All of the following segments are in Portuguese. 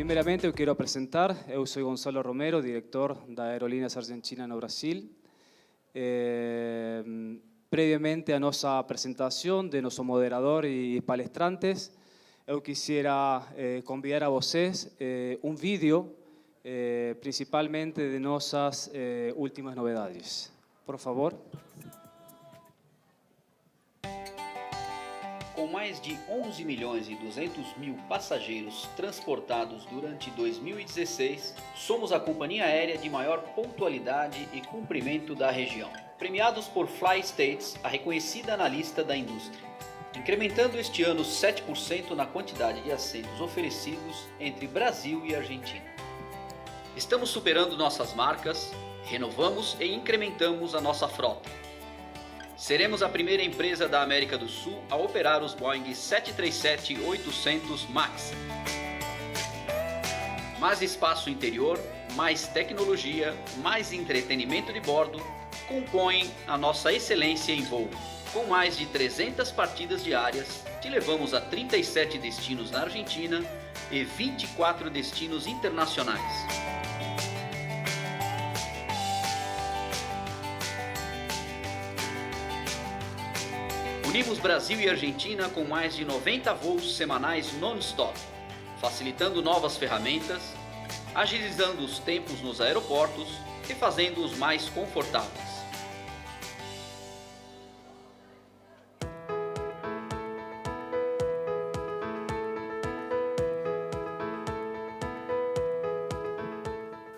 Primeiramente, eu quero apresentar, eu sou Gonçalo Romero, diretor da Aerolíneas Argentina no Brasil. Previamente a nossa apresentação de nosso moderador e palestrantes, eu quisiera convidar a vocês vídeo, principalmente de nossas últimas novidades. Por favor. Com mais de 11 milhões e 200 mil passageiros transportados durante 2016, somos a companhia aérea de maior pontualidade e cumprimento da região. Premiados por FlyStates, a reconhecida analista da indústria. Incrementando este ano 7% na quantidade de assentos oferecidos entre Brasil e Argentina. Estamos superando nossas marcas, renovamos e incrementamos a nossa frota. Seremos a primeira empresa da América do Sul a operar os Boeing 737-800 MAX. Mais espaço interior, mais tecnologia, mais entretenimento de bordo compõem a nossa excelência em voo. Com mais de 300 partidas diárias, te levamos a 37 destinos na Argentina e 24 destinos internacionais. Unimos Brasil e Argentina com mais de 90 voos semanais non-stop, facilitando novas ferramentas, agilizando os tempos nos aeroportos e fazendo-os mais confortáveis.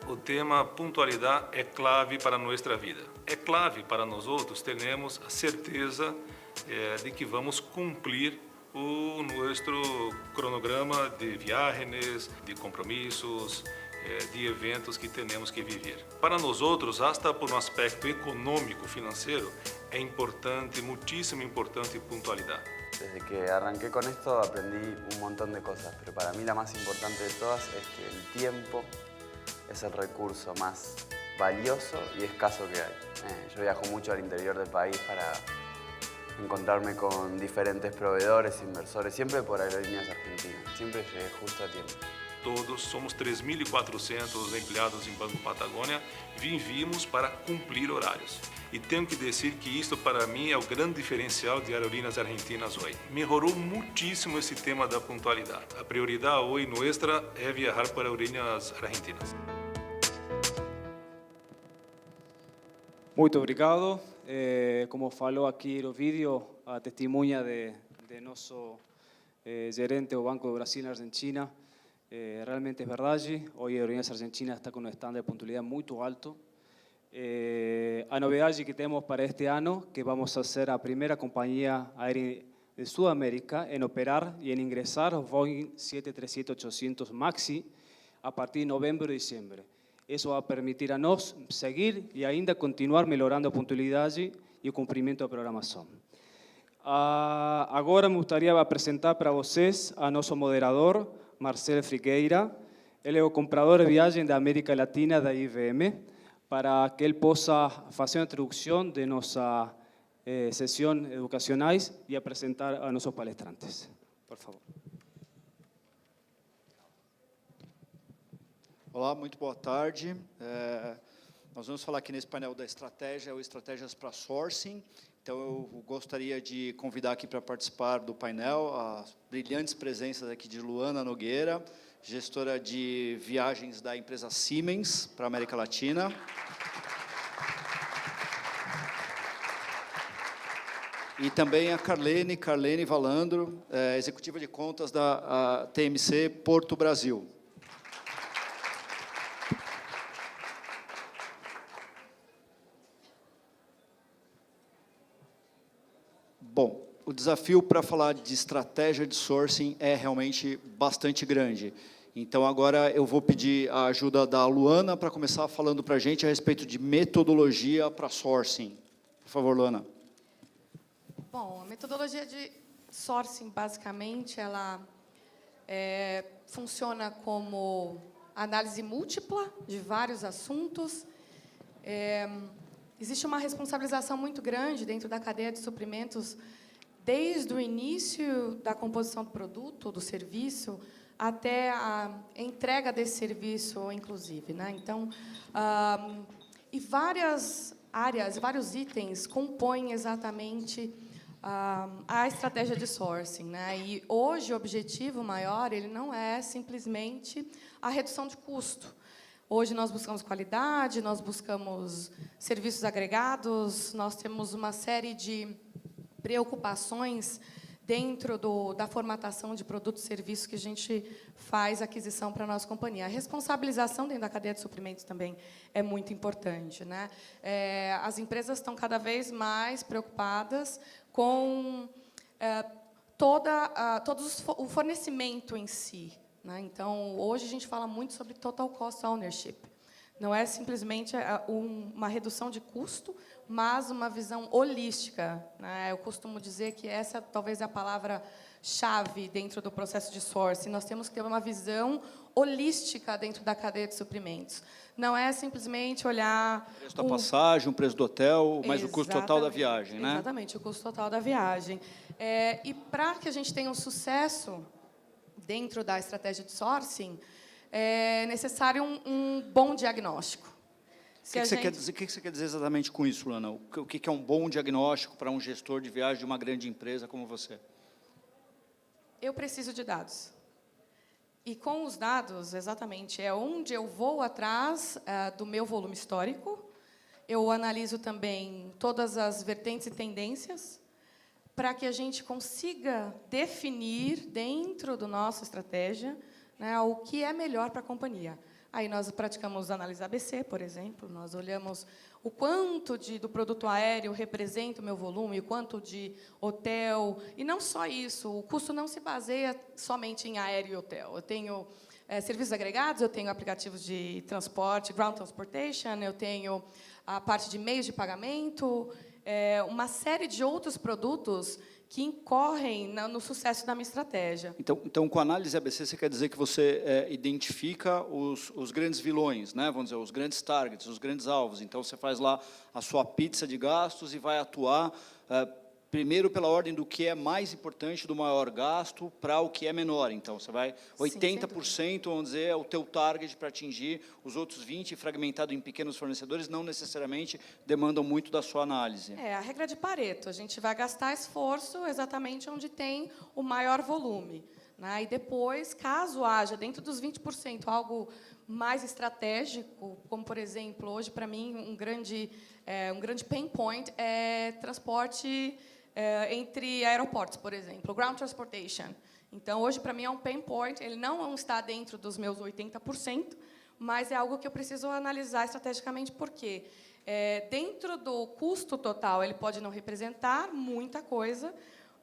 O tema pontualidade é clave para nossa vida. É clave para nós outros termos a certeza de que vamos cumprir o nosso cronograma de viagens, de compromissos, de eventos que temos que viver. Para nós outros, até por um aspecto econômico, financeiro, é importante, muitíssimo importante pontualidade. Desde que arranqué con esto aprendí un montón de cosas, pero para mí la más importante de todas es que el tiempo es el recurso más valioso y escaso que hay. Yo viajo mucho al interior del país para encontrarme con diferentes proveedores, inversores, siempre por Aerolíneas Argentinas. Siempre llegué justo a tiempo. Todos somos 3.400 empleados em Banco Patagônia, vivimos para cumprir horários. E tenho que dizer que isto para mim é o grande diferencial de Aerolíneas Argentinas hoje. Melhorou muitíssimo esse tema da pontualidade. A prioridade hoje nossa é viajar para Aerolíneas Argentinas. Muito obrigado. Como falou aqui no vídeo, a testemunha de nosso gerente do Banco do Brasil na Argentina, realmente é verdade. Hoje a Aerolíneas Argentina está com um estándar de pontualidade muito alto. A novidade que temos para este ano, que vamos a ser a primeira companhia aérea de Sudamérica em operar e em ingressar os Boeing 737-800 MAX a partir de novembro e dezembro. Isso vai permitir a nós seguir e ainda continuar melhorando a pontualidade e o cumprimento da programação. Agora me gostaria apresentar para vocês a nosso moderador, Marcelo Friqueira. Ele é o comprador de viagem da América Latina da IVM, para que ele possa fazer uma introdução de nossa sessão educacionais e apresentar a nossos palestrantes. Por favor. Olá, muito boa tarde. Nós vamos falar aqui nesse painel da estratégia, ou estratégias para sourcing. Então, eu gostaria de convidar aqui para participar do painel as brilhantes presenças aqui de Luana Nogueira, gestora de viagens da empresa Siemens para a América Latina. E também a Carlene Valandro, executiva de contas da TMC Porto Brasil. Bom, o desafio para falar de estratégia de sourcing é realmente bastante grande. Então, agora eu vou pedir a ajuda da Luana para começar falando para a gente a respeito de metodologia para sourcing. Por favor, Luana. Bom, a metodologia de sourcing, basicamente, ela funciona como análise múltipla de vários assuntos. Existe uma responsabilização muito grande dentro da cadeia de suprimentos, desde o início da composição do produto, do serviço, até a entrega desse serviço, inclusive, né? Então, e várias áreas, vários itens compõem exatamente a estratégia de sourcing, né? E hoje o objetivo maior ele não é simplesmente a redução de custo. Hoje nós buscamos qualidade, nós buscamos serviços agregados, nós temos uma série de preocupações dentro da formatação de produtos e serviços que a gente faz aquisição para a nossa companhia. A responsabilização dentro da cadeia de suprimentos também é muito importante, né? As empresas estão cada vez mais preocupadas com o fornecimento em si, né? Então, hoje a gente fala muito sobre total cost ownership. Não é simplesmente uma redução de custo, mas uma visão holística, né? Eu costumo dizer que essa talvez é a palavra-chave dentro do processo de sourcing. Nós temos que ter uma visão holística dentro da cadeia de suprimentos. Não é simplesmente olhar... O preço da passagem, o preço do hotel, mais o custo total da viagem, né? Exatamente, o custo total da viagem. E para que a gente tenha um sucesso dentro da estratégia de sourcing, é necessário um bom diagnóstico. O que você quer dizer exatamente com isso, Lana? O que é um bom diagnóstico para um gestor de viagem de uma grande empresa como você? Eu preciso de dados. E com os dados, exatamente, é onde eu vou atrás do meu volume histórico. Eu analiso também todas as vertentes e tendências para que a gente consiga definir dentro da nossa estratégia, né, o que é melhor para a companhia. Aí nós praticamos análise ABC, por exemplo, nós olhamos o quanto do produto aéreo representa o meu volume, o quanto de hotel, e não só isso, o custo não se baseia somente em aéreo e hotel. Eu tenho serviços agregados, eu tenho aplicativos de transporte, ground transportation, eu tenho a parte de meios de pagamento, uma série de outros produtos que incorrem no sucesso da minha estratégia. Então, com a análise ABC, você quer dizer que você identifica os grandes vilões, né? Vamos dizer, os grandes targets, os grandes alvos. Então, você faz lá a sua pizza de gastos e vai atuar primeiro pela ordem do que é mais importante, do maior gasto, para o que é menor. Então, você vai 80%, vamos dizer, é o teu target para atingir, os outros 20%, fragmentado em pequenos fornecedores, não necessariamente demandam muito da sua análise. A regra de Pareto, a gente vai gastar esforço exatamente onde tem o maior volume, né? E depois, caso haja dentro dos 20% algo mais estratégico, como, por exemplo, hoje, para mim, um grande pain point é transporte entre aeroportos, por exemplo, ground transportation. Então, hoje, para mim, é um pain point. Ele não está dentro dos meus 80%, mas é algo que eu preciso analisar estrategicamente, porque dentro do custo total, ele pode não representar muita coisa,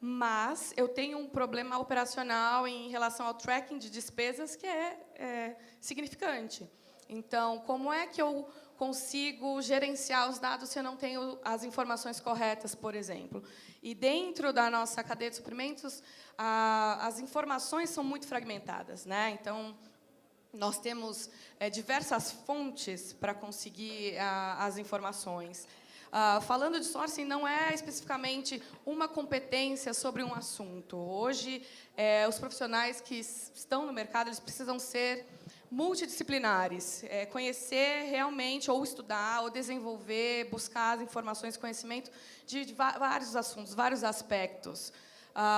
mas eu tenho um problema operacional em relação ao tracking de despesas que é significante. Então, como é que eu consigo gerenciar os dados se eu não tenho as informações corretas, por exemplo? E dentro da nossa cadeia de suprimentos, as informações são muito fragmentadas, né? Então, nós temos diversas fontes para conseguir as informações. Falando de sourcing, não é especificamente uma competência sobre um assunto. Hoje, os profissionais que estão no mercado, eles precisam ser multidisciplinares, conhecer realmente, ou estudar, ou desenvolver, buscar as informações, conhecimento de vários assuntos, vários aspectos,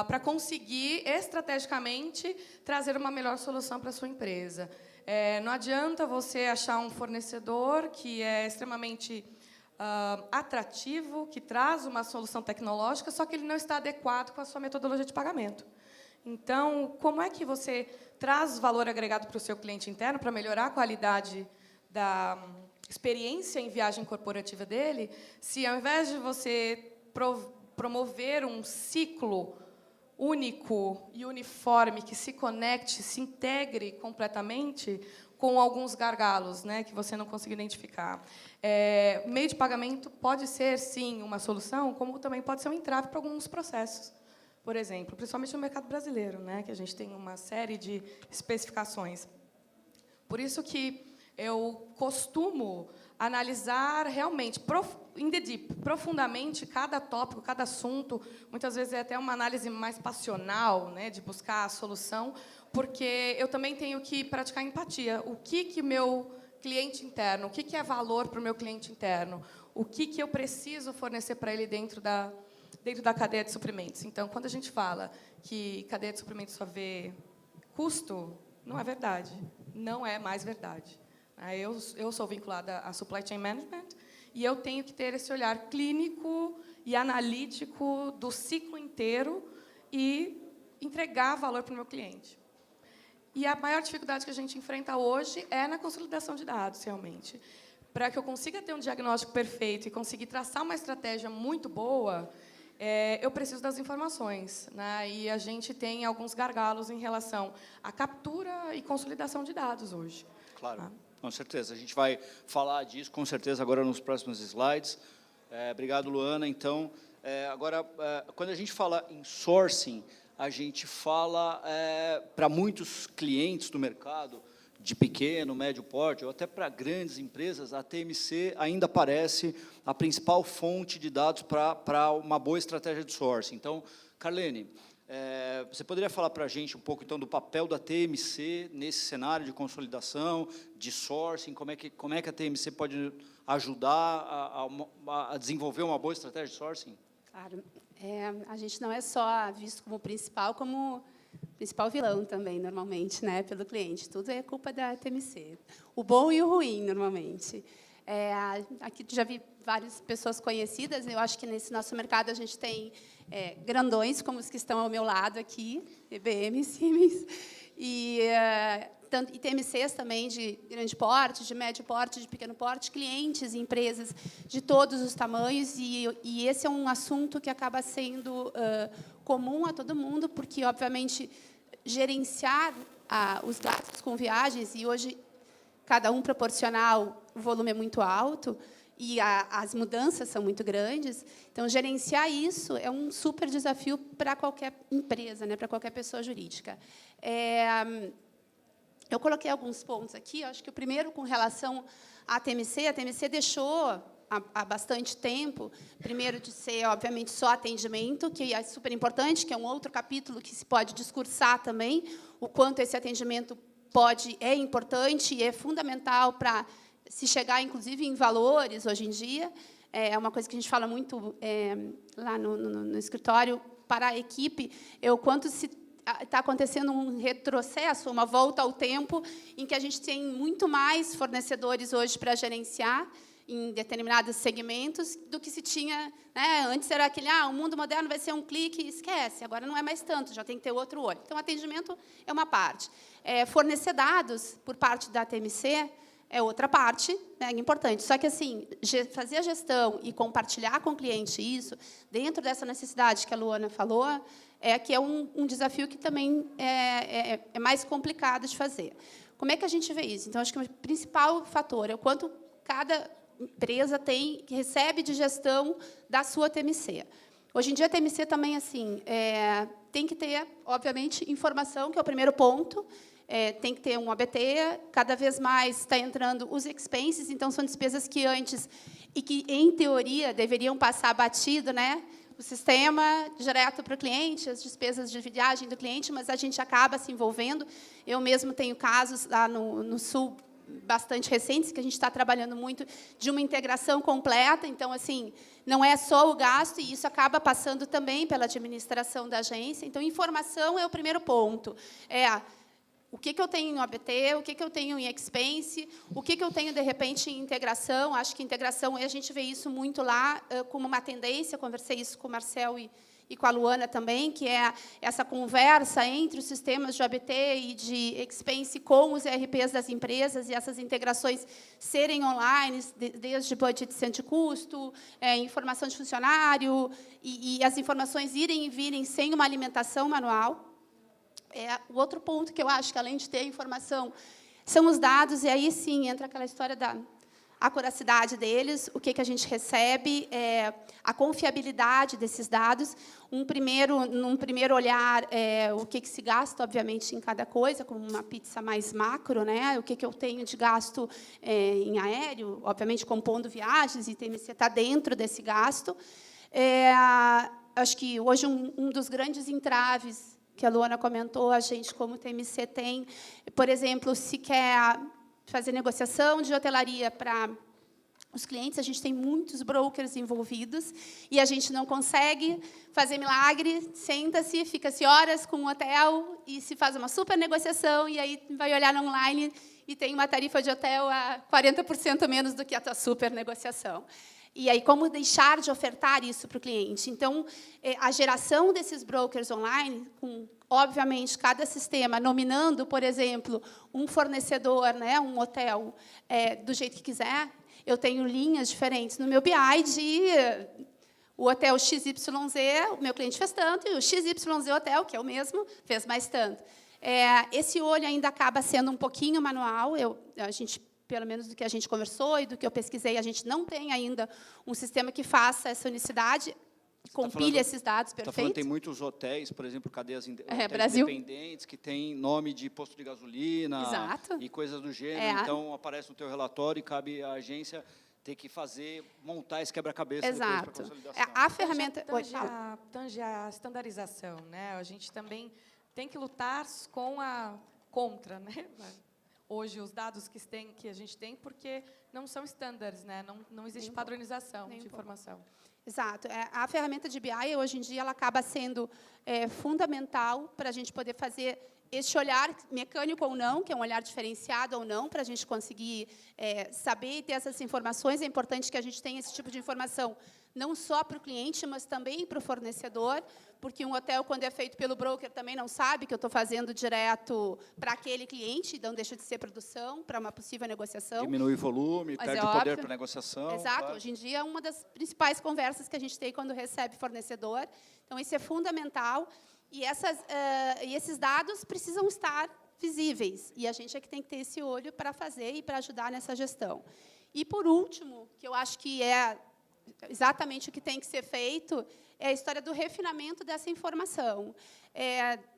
para conseguir, estrategicamente, trazer uma melhor solução para a sua empresa. Não adianta você achar um fornecedor que é extremamente atrativo, que traz uma solução tecnológica, só que ele não está adequado com a sua metodologia de pagamento. Então, como é que você traz valor agregado para o seu cliente interno para melhorar a qualidade da experiência em viagem corporativa dele, se ao invés de você promover um ciclo único e uniforme que se conecte, se integre completamente com alguns gargalos, né, que você não consegue identificar. Meio de pagamento pode ser, sim, uma solução, como também pode ser um entrave para alguns processos. Por exemplo, principalmente no mercado brasileiro, né, que a gente tem uma série de especificações. Por isso que eu costumo analisar realmente, in the deep, profundamente, cada tópico, cada assunto. Muitas vezes é até uma análise mais passional, né, de buscar a solução, porque eu também tenho que praticar empatia. O que o meu cliente interno, o que é valor para o meu cliente interno? O que eu preciso fornecer para ele dentro da cadeia de suprimentos? Então, quando a gente fala que cadeia de suprimentos só vê custo, não é verdade. Não é mais verdade. Eu sou vinculada à Supply Chain Management e eu tenho que ter esse olhar clínico e analítico do ciclo inteiro e entregar valor para o meu cliente. E a maior dificuldade que a gente enfrenta hoje é na consolidação de dados, realmente. Para que eu consiga ter um diagnóstico perfeito e conseguir traçar uma estratégia muito boa, eu preciso das informações, né? E a gente tem alguns gargalos em relação à captura e consolidação de dados hoje. Claro, Tá? com certeza. A gente vai falar disso, com certeza, agora nos próximos slides. Obrigado, Luana. Então, agora, quando a gente fala em sourcing, a gente fala para muitos clientes do mercado, de pequeno, médio porte, ou até para grandes empresas, a TMC ainda parece a principal fonte de dados para uma boa estratégia de sourcing. Então, Carlene, você poderia falar para a gente um pouco então do papel da TMC nesse cenário de consolidação, de sourcing, como é que a TMC pode ajudar a desenvolver uma boa estratégia de sourcing? Claro. A gente não é só visto como principal, como principal vilão também, normalmente, né, pelo cliente. Tudo é culpa da TMC. O bom e o ruim, normalmente. Aqui já vi várias pessoas conhecidas. Eu acho que nesse nosso mercado a gente tem grandões, como os que estão ao meu lado aqui, IBM, Siemens, e TMCs também de grande porte, de médio porte, de pequeno porte, clientes e empresas de todos os tamanhos, e esse é um assunto que acaba sendo comum a todo mundo, porque, obviamente, gerenciar os gastos com viagens, e hoje cada um proporcional, o volume é muito alto, e as mudanças são muito grandes, então, gerenciar isso é um super desafio para qualquer empresa, né, para qualquer pessoa jurídica. Eu coloquei alguns pontos aqui. Eu acho que o primeiro, com relação à TMC, a TMC deixou há bastante tempo, primeiro, de ser, obviamente, só atendimento, que é super importante, que é um outro capítulo que se pode discursar também, o quanto esse atendimento é importante e é fundamental para se chegar, inclusive, em valores, hoje em dia. É uma coisa que a gente fala muito lá no escritório, para a equipe, o quanto está acontecendo um retrocesso, uma volta ao tempo, em que a gente tem muito mais fornecedores hoje para gerenciar em determinados segmentos do que se tinha, né? Antes era aquele, o mundo moderno vai ser um clique, esquece, agora não é mais tanto, já tem que ter outro olho. Então, atendimento é uma parte. Fornecer dados por parte da TMC é outra parte, né, importante. Só que, assim, fazer a gestão e compartilhar com o cliente isso, dentro dessa necessidade que a Luana falou, que é um desafio que também é mais complicado de fazer. Como é que a gente vê isso? Então, acho que o principal fator é o quanto cada empresa que recebe de gestão da sua TMC. Hoje em dia, a TMC também tem que ter, obviamente, informação, que é o primeiro ponto. Tem que ter um ABT, cada vez mais está entrando os expenses, então são despesas que antes, e que, em teoria, deveriam passar batido, né, o sistema direto para o cliente, as despesas de viagem do cliente, mas a gente acaba se envolvendo. Eu mesmo tenho casos lá no Sul, bastante recentes, que a gente está trabalhando muito de uma integração completa. Então, assim, não é só o gasto, e isso acaba passando também pela administração da agência. Então, informação é o primeiro ponto. O que eu tenho em OBT, o que eu tenho em expense, o que eu tenho, de repente, em integração. Acho que integração, a gente vê isso muito lá como uma tendência. Conversei isso com o Marcel e com a Luana também, que é essa conversa entre os sistemas de OBT e de expense com os ERPs das empresas, e essas integrações serem online, desde budget de custo, informação de funcionário, e as informações irem e virem sem uma alimentação manual. O outro ponto que eu acho que, além de ter informação, são os dados, e aí, sim, entra aquela história da acuracidade deles, o que a gente recebe, a confiabilidade desses dados. Num primeiro olhar, o que se gasta, obviamente, em cada coisa, como uma pizza mais macro, né? O que eu tenho de gasto em aéreo, obviamente, compondo viagens, e TMC está dentro desse gasto. Acho que, hoje, um dos grandes entraves que a Luana comentou, a gente, como TMC, tem, por exemplo, se quer fazer negociação de hotelaria para os clientes, a gente tem muitos brokers envolvidos e a gente não consegue fazer milagre, senta-se, fica-se horas com o hotel e se faz uma super negociação e aí vai olhar no online e tem uma tarifa de hotel a 40% menos do que a tua super negociação. E aí, como deixar de ofertar isso para o cliente? Então, a geração desses brokers online, com, obviamente, cada sistema nominando, por exemplo, um fornecedor, né, um hotel, do jeito que quiser. Eu tenho linhas diferentes no meu BI de o hotel XYZ, o meu cliente fez tanto, e o XYZ Hotel, que é o mesmo, fez mais tanto. Esse olho ainda acaba sendo um pouquinho manual. A gente, pelo menos do que a gente conversou e do que eu pesquisei, a gente não tem ainda um sistema que faça essa unicidade, compile esses dados, perfeito? Está falando que tem muitos hotéis, por exemplo, cadeias Brasil. independentes, que têm nome de posto de gasolina. Exato. E coisas do gênero. Então, aparece no teu relatório e cabe à agência ter que montar esse quebra-cabeça depois para Exato. consolidação. A ferramenta... Tange a estandarização, né? A gente também tem que lutar contra, né? Hoje, os dados que a gente tem, porque não são estándares, né? Não existe padronização de informação. Exato. A ferramenta de BI, hoje em dia, ela acaba sendo fundamental para a gente poder fazer este olhar mecânico ou não, que é um olhar diferenciado ou não, para a gente conseguir saber e ter essas informações. É importante que a gente tenha esse tipo de informação, não só para o cliente, mas também para o fornecedor, porque um hotel, quando é feito pelo broker, também não sabe que eu estou fazendo direto para aquele cliente, então deixa de ser produção para uma possível negociação. Diminui o volume, Mas perde o poder para negociação. Exato. Claro. Hoje em dia, é uma das principais conversas que a gente tem quando recebe fornecedor. Então, isso é fundamental. E esses dados precisam estar visíveis. E a gente é que tem que ter esse olho para fazer e para ajudar nessa gestão. E, por último, que eu acho que é exatamente o que tem que ser feito, é a história do refinamento dessa informação.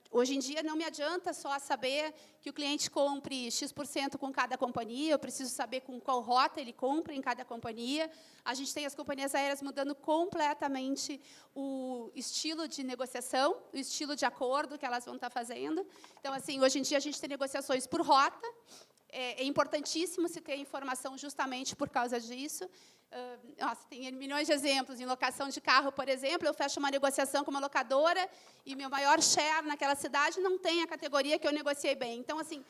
Hoje em dia, não me adianta só saber que o cliente compre X% com cada companhia, eu preciso saber com qual rota ele compra em cada companhia. A gente tem as companhias aéreas mudando completamente o estilo de negociação, o estilo de acordo que elas vão estar fazendo. Então, assim, hoje em dia, a gente tem negociações por rota. É importantíssimo se ter informação justamente por causa disso. Tem milhões de exemplos. Em locação de carro, por exemplo, eu fecho uma negociação com uma locadora e meu maior share naquela cidade não tem a categoria que eu negociei bem. Então, assim,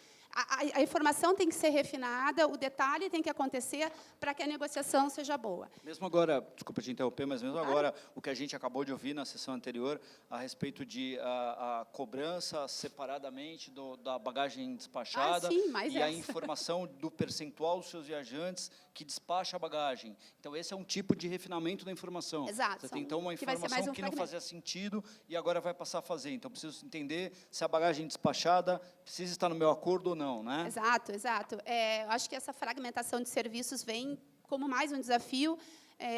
a informação tem que ser refinada, o detalhe tem que acontecer para que a negociação seja boa. Mesmo agora, desculpa te interromper, mas mesmo agora, o que a gente acabou de ouvir na sessão anterior, a respeito de a cobrança separadamente da bagagem despachada e a informação do percentual dos seus viajantes que despacha a bagagem. Então, esse é um tipo de refinamento da informação. Exato. Você tem, então, uma informação que não fazia sentido e agora vai passar a fazer. Então, preciso entender se a bagagem despachada precisa estar no meu acordo ou não, né? Exato, exato. Eu acho que essa fragmentação de serviços vem como mais um desafio.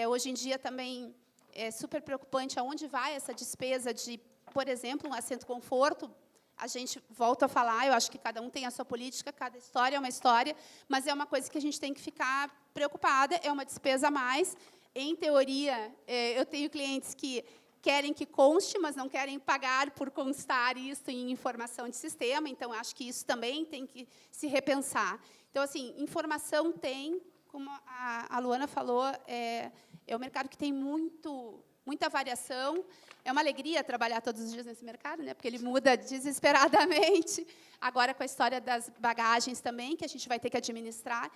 Hoje em dia, também, é super preocupante aonde vai essa despesa de, por exemplo, um assento conforto. A gente volta a falar, eu acho que cada um tem a sua política, cada história é uma história, mas é uma coisa que a gente tem que ficar preocupada, é uma despesa a mais. Em teoria, eu tenho clientes que querem que conste, mas não querem pagar por constar isso em informação de sistema, então, acho que isso também tem que se repensar. Então, assim, informação tem, como a Luana falou, é um mercado que tem muita variação. É uma alegria trabalhar todos os dias nesse mercado, né? Porque ele muda desesperadamente. Agora, com a história das bagagens também, que a gente vai ter que administrar.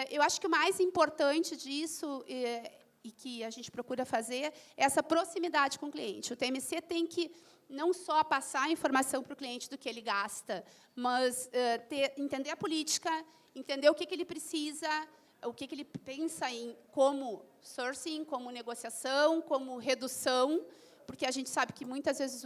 Eu acho que o mais importante disso, e que a gente procura fazer, é essa proximidade com o cliente. O TMC tem que não só passar a informação para o cliente do que ele gasta, mas entender a política, entender o que ele precisa, o que ele pensa em como sourcing, como negociação, como redução, porque a gente sabe que, muitas vezes,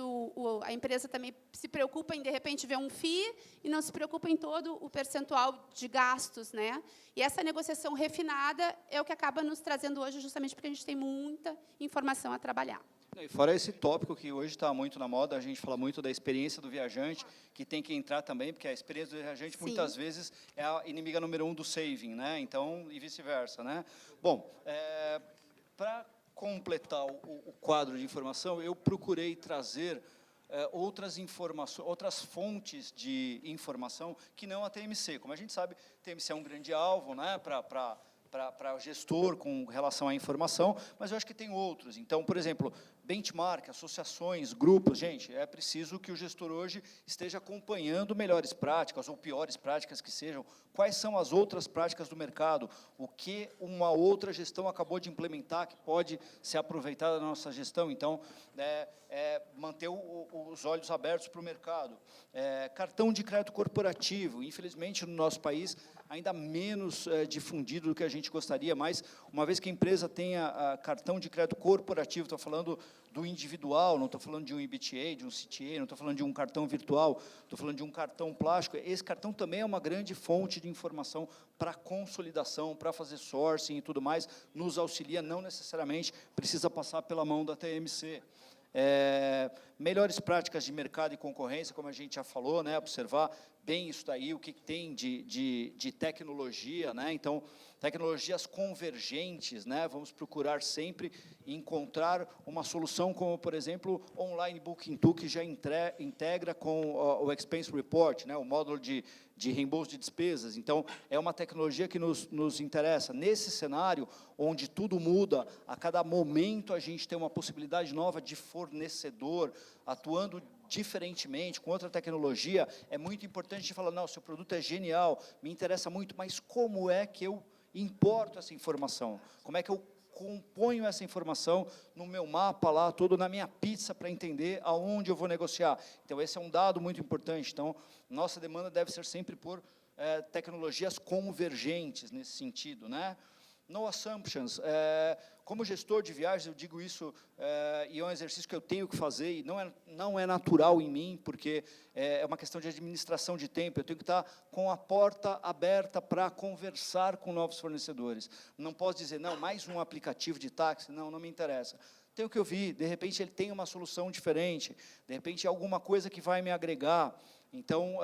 a empresa também se preocupa em, de repente, ver um FII e não se preocupa em todo o percentual de gastos, né? E essa negociação refinada é o que acaba nos trazendo hoje, justamente porque a gente tem muita informação a trabalhar. E fora esse tópico que hoje está muito na moda, a gente fala muito da experiência do viajante, que tem que entrar também, porque a experiência do viajante, sim, muitas vezes, é a inimiga número 1 do saving, né? Então, e vice-versa, né? Bom, para completar o quadro de informação, eu procurei trazer outras informações, outras fontes de informação que não a TMC. Como a gente sabe, a TMC é um grande alvo, né, para o gestor com relação à informação, mas eu acho que tem outros. Então, por exemplo, benchmark, associações, grupos, gente, é preciso que o gestor hoje esteja acompanhando melhores práticas ou piores práticas que sejam, quais são as outras práticas do mercado, o que uma outra gestão acabou de implementar que pode ser aproveitado na nossa gestão. Então, manter os olhos abertos para o mercado. Cartão de crédito corporativo, infelizmente, no nosso país, ainda menos difundido do que a gente gostaria, mas uma vez que a empresa tenha cartão de crédito corporativo, estou falando do individual, não estou falando de um IBTA, de um CTA, não estou falando de um cartão virtual, estou falando de um cartão plástico. Esse cartão também é uma grande fonte de informação para consolidação, para fazer sourcing e tudo mais, nos auxilia, não necessariamente precisa passar pela mão da TMC. Melhores práticas de mercado e concorrência, como a gente já falou, né, observar bem isso daí, o que tem de tecnologia, né, então, tecnologias convergentes, né, vamos procurar sempre encontrar uma solução como, por exemplo, Online Booking Tool, que já integra com o Expense Report, né, o módulo de reembolso de despesas. Então, é uma tecnologia que nos interessa. Nesse cenário, onde tudo muda, a cada momento a gente tem uma possibilidade nova de fornecedor, atuando diferentemente, com outra tecnologia, é muito importante de falar, não, seu produto é genial, me interessa muito, mas como é que eu importo essa informação? Como é que eu componho essa informação no meu mapa lá, todo na minha pizza, para entender aonde eu vou negociar? Então, esse é um dado muito importante. Então, nossa demanda deve ser sempre por tecnologias convergentes nesse sentido, né? No assumptions. Como gestor de viagens, eu digo isso, e é um exercício que eu tenho que fazer, e não é natural em mim, porque é uma questão de administração de tempo, eu tenho que estar com a porta aberta para conversar com novos fornecedores. Não posso dizer, não, mais um aplicativo de táxi, não me interessa. Tenho que ouvir, de repente ele tem uma solução diferente, de repente é alguma coisa que vai me agregar. Então,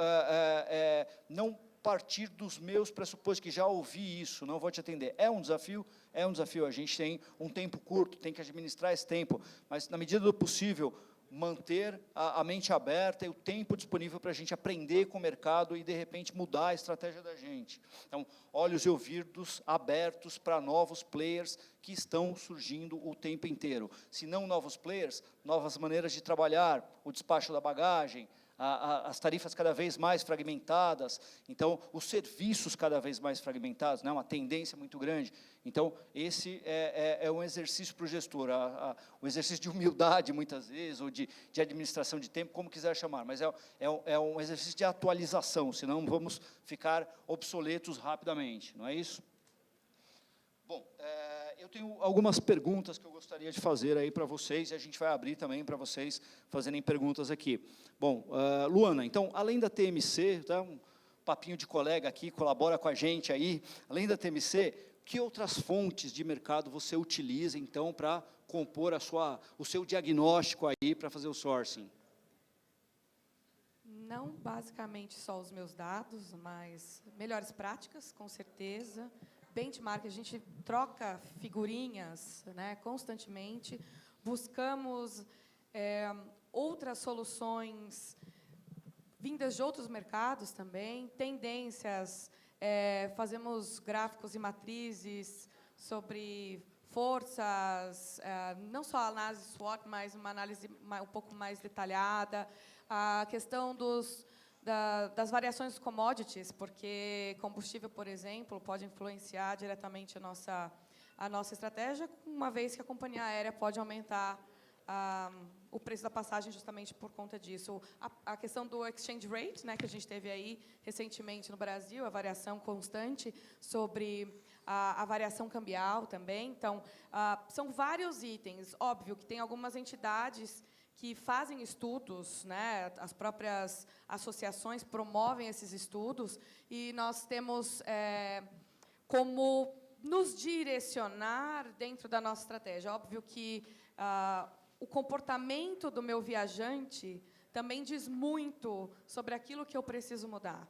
não partir dos meus pressupostos, que já ouvi isso, não vou te atender. É um desafio, a gente tem um tempo curto, tem que administrar esse tempo, mas, na medida do possível, manter a mente aberta e o tempo disponível para a gente aprender com o mercado e, de repente, mudar a estratégia da gente. Então, olhos e ouvidos abertos para novos players que estão surgindo o tempo inteiro. Se não novos players, novas maneiras de trabalhar, o despacho da bagagem, as tarifas cada vez mais fragmentadas, então, os serviços cada vez mais fragmentados, né, uma tendência muito grande. Então, esse é um exercício para o gestor, o exercício de humildade, muitas vezes, ou de administração de tempo, como quiser chamar, mas é um exercício de atualização, senão vamos ficar obsoletos rapidamente, não é isso? Bom, eu tenho algumas perguntas que eu gostaria de fazer aí para vocês, e a gente vai abrir também para vocês fazerem perguntas aqui. Bom, Luana, então, além da TMC, tá, um papinho de colega aqui, colabora com a gente aí, além da TMC, que outras fontes de mercado você utiliza, então, para compor o seu diagnóstico aí, para fazer o sourcing? Não basicamente só os meus dados, mas melhores práticas, com certeza. Benchmark, a gente troca figurinhas, né, constantemente, buscamos outras soluções vindas de outros mercados também, tendências, fazemos gráficos e matrizes sobre forças, não só a análise SWOT, mas uma análise um pouco mais detalhada, a questão das variações dos commodities, porque combustível, por exemplo, pode influenciar diretamente a nossa estratégia, uma vez que a companhia aérea pode aumentar o preço da passagem justamente por conta disso. A questão do exchange rate, né, que a gente teve aí recentemente no Brasil, a variação constante sobre a variação cambial também. Então, são vários itens. Óbvio que tem algumas entidades que fazem estudos, né, as próprias associações promovem esses estudos, e nós temos como nos direcionar dentro da nossa estratégia. Óbvio que o comportamento do meu viajante também diz muito sobre aquilo que eu preciso mudar.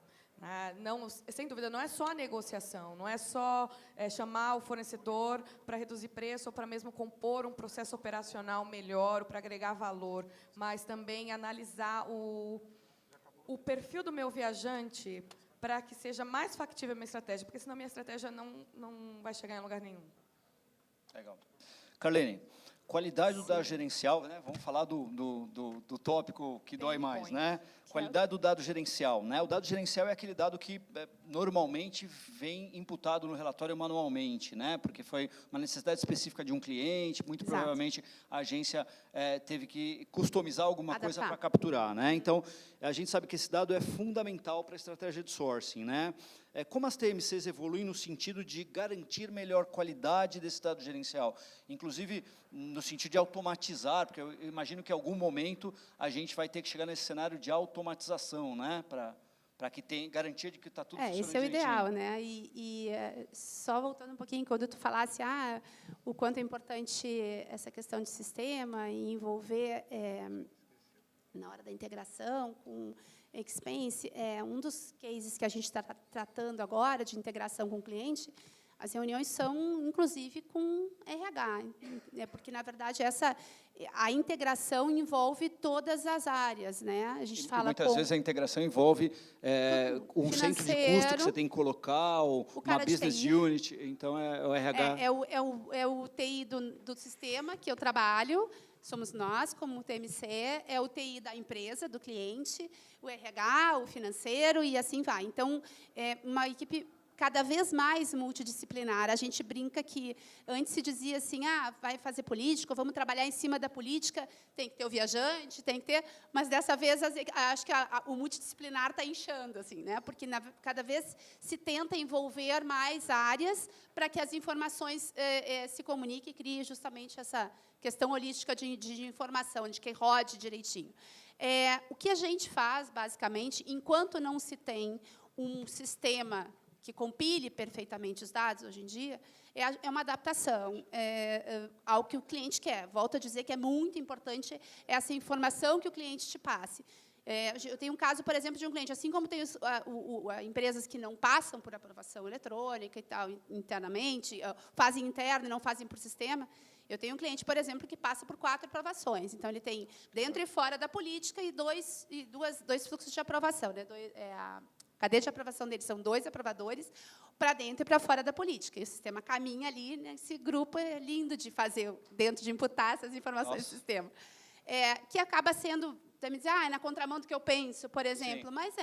Não, sem dúvida, não é só a negociação, não é só chamar o fornecedor para reduzir preço ou para mesmo compor um processo operacional melhor, para agregar valor, mas também analisar o perfil do meu viajante para que seja mais factível a minha estratégia, porque senão a minha estratégia não vai chegar em lugar nenhum. Legal. Carlene, qualidade do dado gerencial, né? Vamos falar do tópico que dói mais, né? Qualidade do dado gerencial, né? O dado gerencial é aquele dado que normalmente vem imputado no relatório manualmente, né? Porque foi uma necessidade específica de um cliente, muito provavelmente a agência teve que customizar alguma coisa para capturar, né? Então, a gente sabe que esse dado é fundamental para a estratégia de sourcing, né? Como as TMCs evoluem no sentido de garantir melhor qualidade desse dado gerencial, inclusive no sentido de automatizar, porque eu imagino que em algum momento a gente vai ter que chegar nesse cenário de automatização, né, para que tenha garantia de que está tudo funcionando esse é o direitinho. ideal, né? Só voltando um pouquinho, quando tu falasse o quanto é importante essa questão de sistema e envolver na hora da integração com Expense, um dos cases que a gente está tratando agora de integração com o cliente, as reuniões são, inclusive, com RH, porque, na verdade, a integração envolve todas as áreas, né? A gente fala muitas vezes a integração envolve um centro de custo que você tem que colocar, uma business unit, então é o RH. É o TI do sistema que eu trabalho, somos nós, como TMC, é o TI da empresa, do cliente, o RH, o financeiro, e assim vai. Então, é uma equipe cada vez mais multidisciplinar. A gente brinca que antes se dizia assim, vai fazer política, vamos trabalhar em cima da política, tem que ter o viajante, tem que ter, mas dessa vez acho que o multidisciplinar está inchando, assim, né? Porque cada vez se tenta envolver mais áreas para que as informações se comuniquem e criem justamente essa questão holística de informação, de que rode direitinho. O que a gente faz, basicamente, enquanto não se tem um sistema que compile perfeitamente os dados, hoje em dia, é uma adaptação ao que o cliente quer. Volto a dizer que é muito importante essa informação que o cliente te passe. Eu tenho um caso, por exemplo, de um cliente, assim como tem empresas que não passam por aprovação eletrônica e tal, internamente, fazem interno e não fazem por sistema. Eu tenho um cliente, por exemplo, que passa por 4 aprovações. Então, ele tem dentro e fora da política e dois fluxos de aprovação. Né? A cadeia de aprovação deles são 2 aprovadores, para dentro e para fora da política. E o sistema caminha ali, nesse grupo é lindo de fazer, dentro de imputar essas informações do sistema. Que acaba sendo, me dizer, na contramão do que eu penso, por exemplo, mas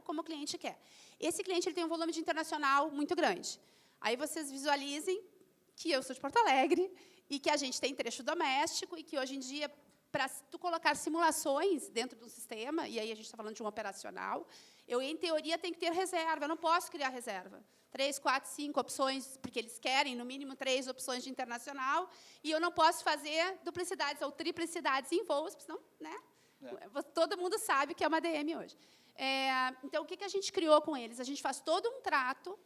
como o cliente quer. Esse cliente ele tem um volume de internacional muito grande. Aí vocês visualizem que eu sou de Porto Alegre e que a gente tem trecho doméstico e que, hoje em dia, para tu colocar simulações dentro do sistema, e aí a gente está falando de um operacional, eu, em teoria, tenho que ter reserva, eu não posso criar reserva. 3, 4, 5 opções, porque eles querem, no mínimo, 3 opções de internacional, e eu não posso fazer duplicidades ou triplicidades em voos, senão, né? Todo mundo sabe que é uma DM hoje. Então, o que a gente criou com eles? A gente faz todo um trato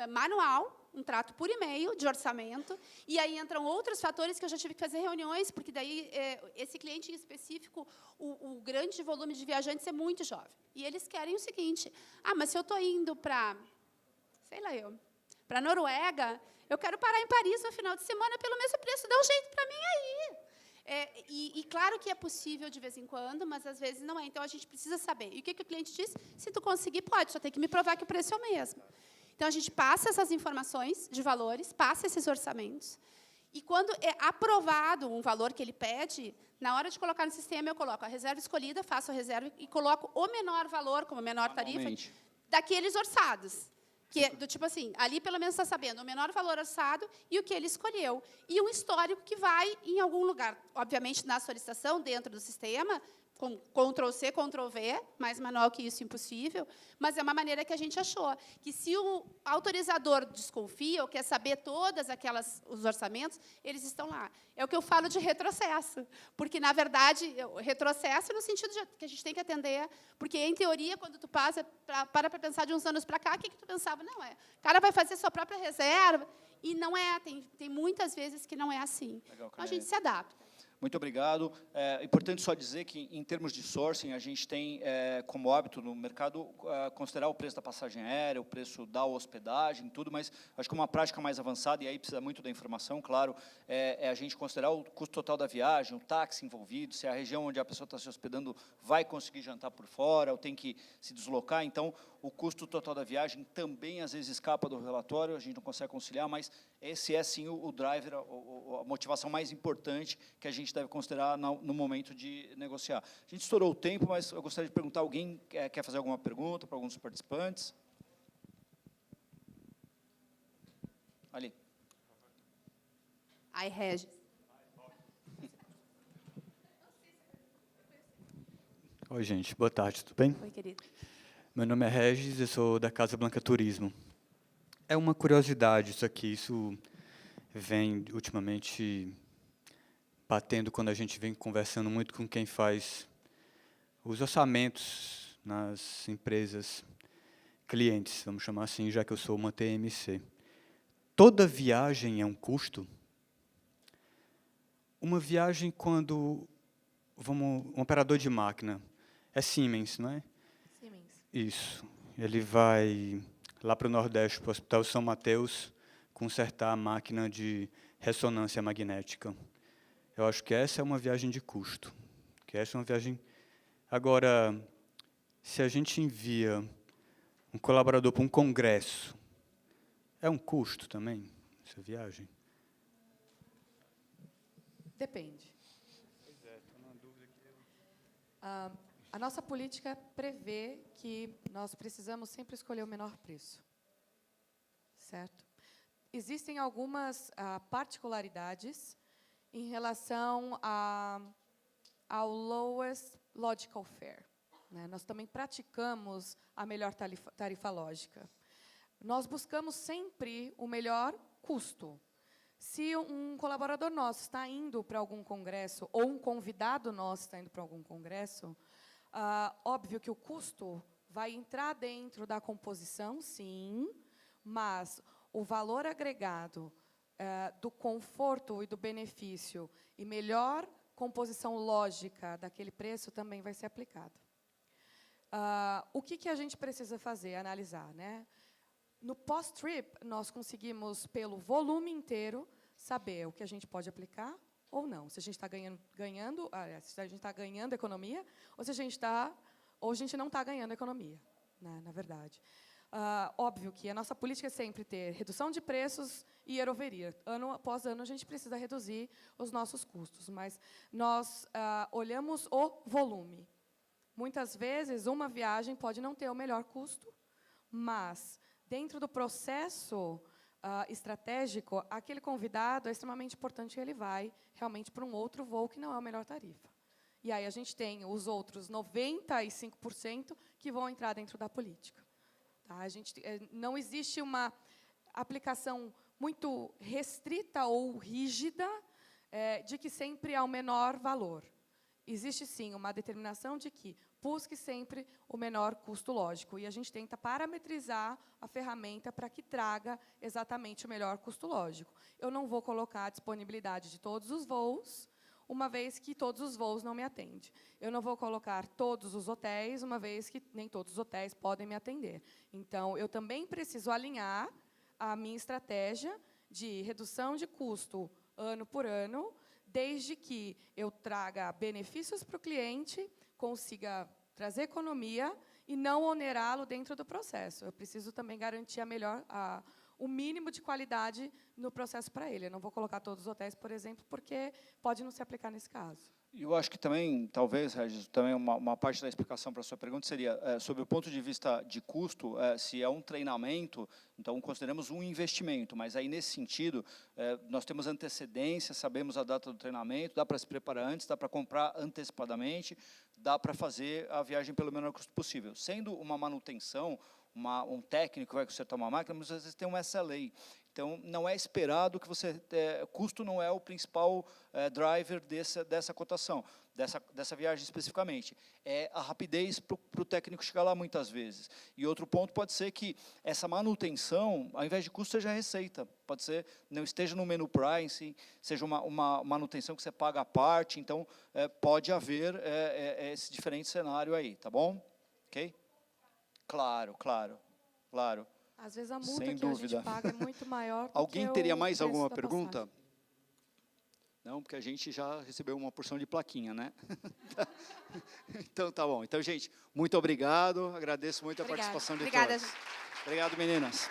manual, um trato por e-mail de orçamento, e aí entram outros fatores que eu já tive que fazer reuniões, porque daí esse cliente em específico, o grande volume de viajantes é muito jovem. E eles querem o seguinte, mas se eu estou indo para, para a Noruega, eu quero parar em Paris no final de semana pelo mesmo preço, dá um jeito para mim aí. E claro que é possível de vez em quando, mas às vezes não é. Então, a gente precisa saber. E o que o cliente diz? Se tu conseguir, pode, só tem que me provar que o preço é o mesmo. Então, a gente passa essas informações de valores, passa esses orçamentos, e quando é aprovado um valor que ele pede, na hora de colocar no sistema, eu coloco a reserva escolhida, faço a reserva e coloco o menor valor, como menor tarifa, daqueles orçados. Que do tipo assim, ali pelo menos está sabendo o menor valor orçado e o que ele escolheu. E um histórico que vai em algum lugar, obviamente, na solicitação, dentro do sistema, com Ctrl+C, Ctrl+V, mais manual que isso, impossível, mas é uma maneira que a gente achou, que se o autorizador desconfia ou quer saber todas os orçamentos, eles estão lá. É o que eu falo de retrocesso, porque, na verdade, retrocesso no sentido de que a gente tem que atender, porque, em teoria, quando tu passa para pensar de uns anos para cá, o que tu pensava? Não, o cara vai fazer sua própria reserva, e não é, tem muitas vezes que não é assim. Legal, então, a gente se adapta. Muito obrigado. É importante só dizer que, em termos de sourcing, a gente tem como hábito no mercado considerar o preço da passagem aérea, o preço da hospedagem, tudo, mas acho que uma prática mais avançada, e aí precisa muito da informação, claro, é a gente considerar o custo total da viagem, o táxi envolvido, se a região onde a pessoa está se hospedando vai conseguir jantar por fora, ou tem que se deslocar. Então, o custo total da viagem também, às vezes, escapa do relatório, a gente não consegue conciliar, mas esse é, sim, o driver, a motivação mais importante que a gente deve considerar no momento de negociar. A gente estourou o tempo, mas eu gostaria de perguntar, alguém quer fazer alguma pergunta para alguns participantes? Ali. Ai, Regis. Oi, gente. Boa tarde, tudo bem? Oi, querido. Meu nome é Regis, eu sou da Casa Blanca Turismo. É uma curiosidade isso aqui, isso vem ultimamente batendo quando a gente vem conversando muito com quem faz os orçamentos nas empresas clientes, vamos chamar assim, já que eu sou uma TMC. Toda viagem é um custo? Uma viagem quando, um operador de máquina, é Siemens, não é? Siemens. Isso. Ele vai lá para o Nordeste, para o Hospital São Mateus, consertar a máquina de ressonância magnética. Eu acho que essa é uma viagem de custo. Que essa é uma viagem. Agora, se a gente envia um colaborador para um congresso, é um custo também essa viagem? Depende. A nossa política prevê que nós precisamos sempre escolher o menor preço, certo? Existem algumas particularidades em relação ao lowest logical fare, né? Nós também praticamos a melhor tarifa lógica. Nós buscamos sempre o melhor custo. Se um colaborador nosso está indo para algum congresso, ou um convidado nosso está indo para algum congresso, óbvio que o custo vai entrar dentro da composição, sim, mas o valor agregado do conforto e do benefício e melhor composição lógica daquele preço também vai ser aplicado. O que a gente precisa fazer? Analisar, né? No post-trip, nós conseguimos, pelo volume inteiro, saber o que a gente pode aplicar ou não. Se a gente está se a gente está ganhando economia, ou se a gente não está ganhando economia, né, na verdade. Óbvio que a nossa política é sempre ter redução de preços e year-over-year. Ano após ano, a gente precisa reduzir os nossos custos, mas nós olhamos o volume. Muitas vezes, uma viagem pode não ter o melhor custo, mas, dentro do processo estratégico, aquele convidado é extremamente importante que ele vai realmente para um outro voo que não é a melhor tarifa. E aí a gente tem os outros 95% que vão entrar dentro da política. Tá? Não existe uma aplicação muito restrita ou rígida de que sempre há o menor valor. Existe, sim, uma determinação de que busque sempre o menor custo lógico. E a gente tenta parametrizar a ferramenta para que traga exatamente o melhor custo lógico. Eu não vou colocar a disponibilidade de todos os voos, uma vez que todos os voos não me atendem. Eu não vou colocar todos os hotéis, uma vez que nem todos os hotéis podem me atender. Então, eu também preciso alinhar a minha estratégia de redução de custo ano por ano, desde que eu traga benefícios para o cliente, consiga trazer economia e não onerá-lo dentro do processo. Eu preciso também garantir o mínimo de qualidade no processo para ele. Eu não vou colocar todos os hotéis, por exemplo, porque pode não se aplicar nesse caso. Eu acho que também, talvez, Regis, também uma parte da explicação para a sua pergunta seria, sob o ponto de vista de custo, se é um treinamento, então consideramos um investimento, mas aí, nesse sentido, nós temos antecedência, sabemos a data do treinamento, dá para se preparar antes, dá para comprar antecipadamente, dá para fazer a viagem pelo menor custo possível. Sendo uma manutenção, um técnico que vai consertar uma máquina, mas às vezes tem um SLA. Então, não é esperado que você... custo não é o principal driver dessa cotação, dessa viagem especificamente. É a rapidez para o técnico chegar lá muitas vezes. E outro ponto pode ser que essa manutenção, ao invés de custo, seja receita. Pode ser, não esteja no menu pricing, seja uma manutenção que você paga à parte. Então, pode haver esse diferente cenário aí, tá bom? Ok? Claro. Às vezes a multa Sem que a dúvida. gente paga é muito maior do que Alguém teria o mais preço alguma da pergunta? passagem. Não, porque a gente já recebeu uma porção de plaquinha, né? Então, tá bom. Então, gente, muito obrigado. Agradeço muito a Obrigada. participação de Obrigada, todos. Obrigado, meninas.